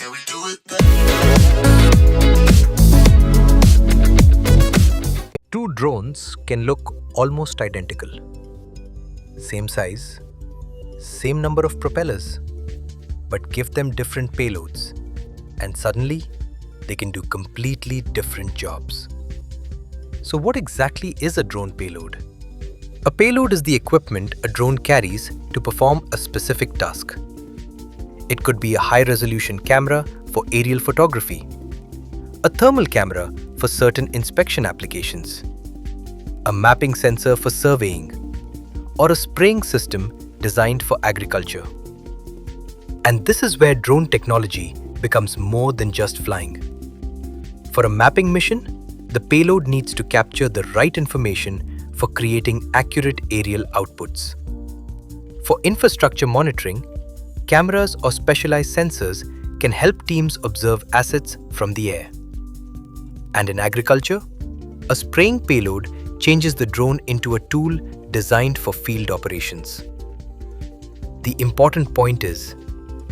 Can we do it? Two drones can look almost identical. Same size, same number of propellers, but give them different payloads, and suddenly they can do completely different jobs. So what exactly is a drone payload? A payload is the equipment a drone carries to perform a specific task. It could be a high-resolution camera for aerial photography, a thermal camera for certain inspection applications, a mapping sensor for surveying, or a spraying system designed for agriculture. And this is where drone technology becomes more than just flying. For a mapping mission, the payload needs to capture the right information for creating accurate aerial outputs. For infrastructure monitoring, cameras or specialized sensors can help teams observe assets from the air. And in agriculture, a spraying payload changes the drone into a tool designed for field operations. The important point is,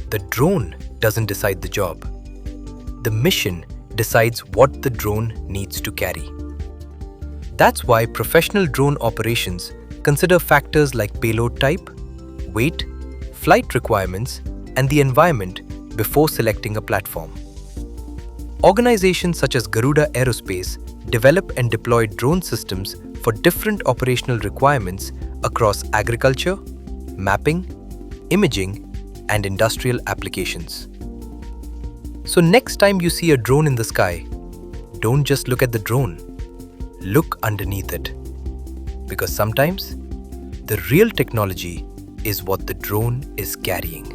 the drone doesn't decide the job. The mission decides what the drone needs to carry. That's why professional drone operations consider factors like payload type, weight, flight requirements, and the environment before selecting a platform. Organizations such as Garuda Aerospace develop and deploy drone systems for different operational requirements across agriculture, mapping, imaging, and industrial applications. So next time you see a drone in the sky, don't just look at the drone. Look underneath it. Because sometimes the real technology is what the drone is carrying.